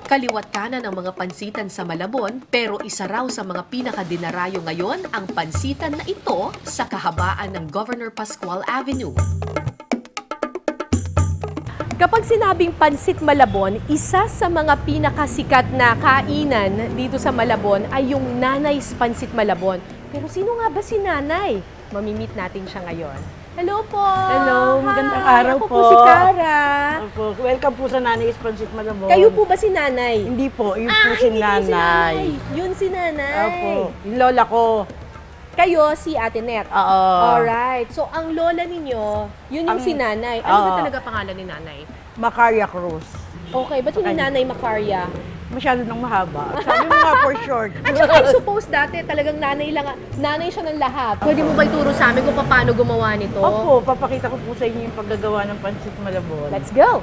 Kaliwat kanan ang mga pansitan sa Malabon, pero isa raw sa mga pinakadinarayo ngayon ang pansitan na ito sa kahabaan ng Governor Pascual Avenue. Kapag sinabing Pansit Malabon, isa sa mga pinakasikat na kainan dito sa Malabon ay yung Nanay's Pansit Malabon. Pero sino nga ba si Nanay? Mamimit natin siya ngayon. Hello po! Hello, magandang Hi, araw ako po. si Cara. Opo, welcome po sa Nanay's Pansit Malabon. Kayo po ba si Nanay? Hindi po, yun po si hindi Nanay. Yun si Nanay. Opo, yung lola ko. Kayo si Ate Net. Oo. Alright. So, ang lola ninyo, yun yung si Nanay. Ano ba talaga pangalan ni Nanay? Macaria Cruz. Okay, ba't hindi Nanay Macaria? Masyado nang mahaba. Sabi mo nga for short. At saka I suppose dati talagang nanay siya ng lahat. Pwede mo ba ituro sa amin kung paano gumawa nito? Opo, papakita ko po sa inyo yung paggagawa ng Pansit Malabon. Let's go!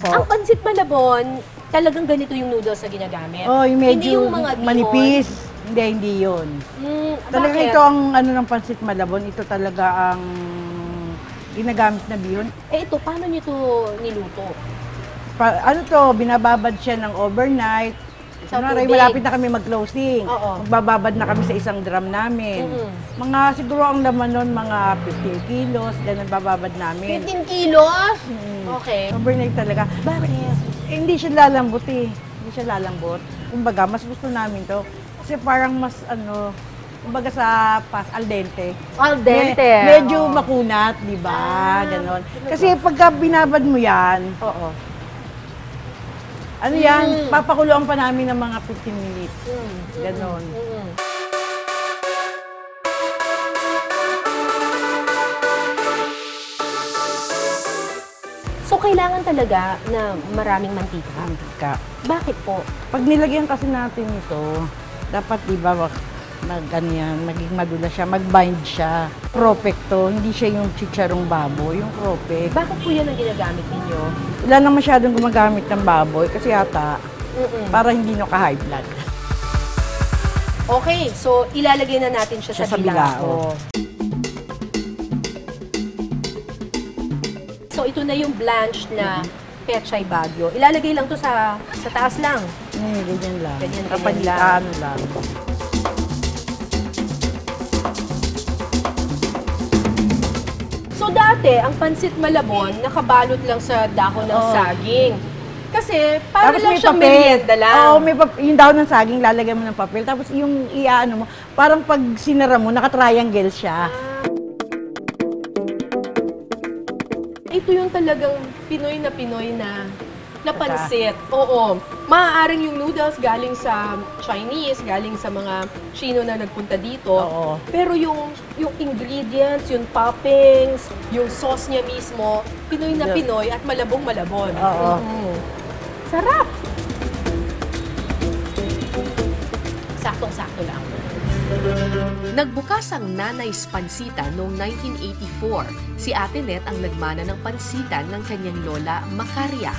Ang Pansit Malabon, talagang ganito yung noodles na ginagamit. Oh, yung medyo hindi yung mga bihon. manipis. Hindi yun. Talagang Bakit? ito ang ano ng Pansit Malabon. Ito talaga ang ginagamit na bihon. Eh ito, paano nyo ito niluto? Ano to, binababad siya ng overnight. Sa Kunwari, tubig. malapit na kami mag-closing. Oo. Magbababad na kami sa isang drum namin. Mga siguro ang laman nun, mga 15 kilos, ganun bababad namin. 15 kilos? Okay. Overnight talaga. Bakit? Hindi siya lalambot eh. Hindi siya lalambot. Kumbaga, mas gusto namin to. Kasi parang mas kumbaga sa al dente. Al dente. Medyo makunat, di ba? Ganon. Kasi pagka binabad mo yan, Oo. ano yan, papakuluan pa namin ng mga 15 minutes. Ganon. So, kailangan talaga na maraming mantika. Mantika. Bakit po? Pag nilagyan kasi natin ito, dapat di ba maging madula siya, mag-bind siya. Propek to, hindi siya yung chicharong baboy, yung propek. Bakit po yan ang ginagamit ninyo? Wala na masyadong gumagamit ng baboy kasi ata para hindi nyo ka-high blood. Okay, so ilalagay na natin siya sa bilao. So ito na yung blanched na pechay bagyo. Ilalagay lang to sa taas lang. Ganyan lang. Ganyan Kapalitan lang. So dati, ang Pansit Malabon, nakabalot lang sa dahon ng saging. Kasi para lang siyang merienda lang. Oo, yung dahon ng saging, lalagyan mo ng papel. Tapos yung iaano mo, parang pag sinara mo, naka-triangle siya. Ito yung talagang Pinoy na pansit. Oo. Maaaring yung noodles galing sa Chinese, galing sa mga Chino na nagpunta dito. Oo. Pero yung ingredients, yung toppings, yung sauce niya mismo, Pinoy na Pinoy at malabong-malabon. Oo. Sarap! Saktong-sakto lang. Nagbukas ang Nanay's Pansita noong 1984. Si Ate Net ang nagmana ng pansitan ng kanyang lola, Macaria.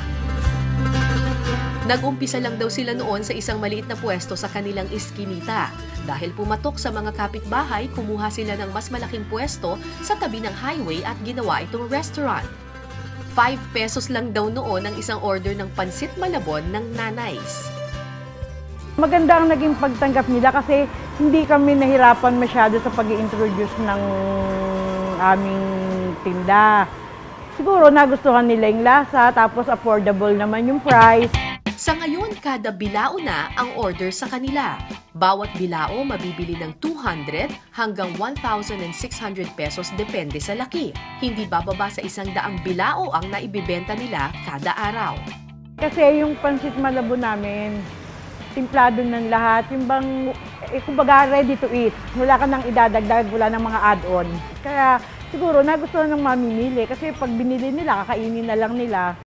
Nag-umpisa lang daw sila noon sa isang maliit na pwesto sa kanilang iskinita. Dahil pumatok sa mga kapitbahay, kumuha sila ng mas malaking pwesto sa tabi ng highway at ginawa itong restaurant. 5 pesos lang daw noon ang isang order ng Pansit Malabon ng Nanay's. Maganda ang naging pagtanggap nila kasi hindi kami nahirapan masyado sa pag-i-introduce ng aming tinda. Siguro nagustuhan nila yung lasa, tapos affordable naman yung price. Sa ngayon, kada bilao na ang order sa kanila. Bawat bilao mabibili ng 200 hanggang 1,600 pesos depende sa laki. Hindi bababa sa 100 bilao ang naibibenta nila kada araw. Kasi yung Pansit Malabon namin, timplado ng lahat. Yung bang, kumbaga ready to eat. Wala ka nang idadagdag, wala nang mga add-on. Kaya siguro nagustuhan ng mamimili kasi pag binili nila, kakainin na lang nila.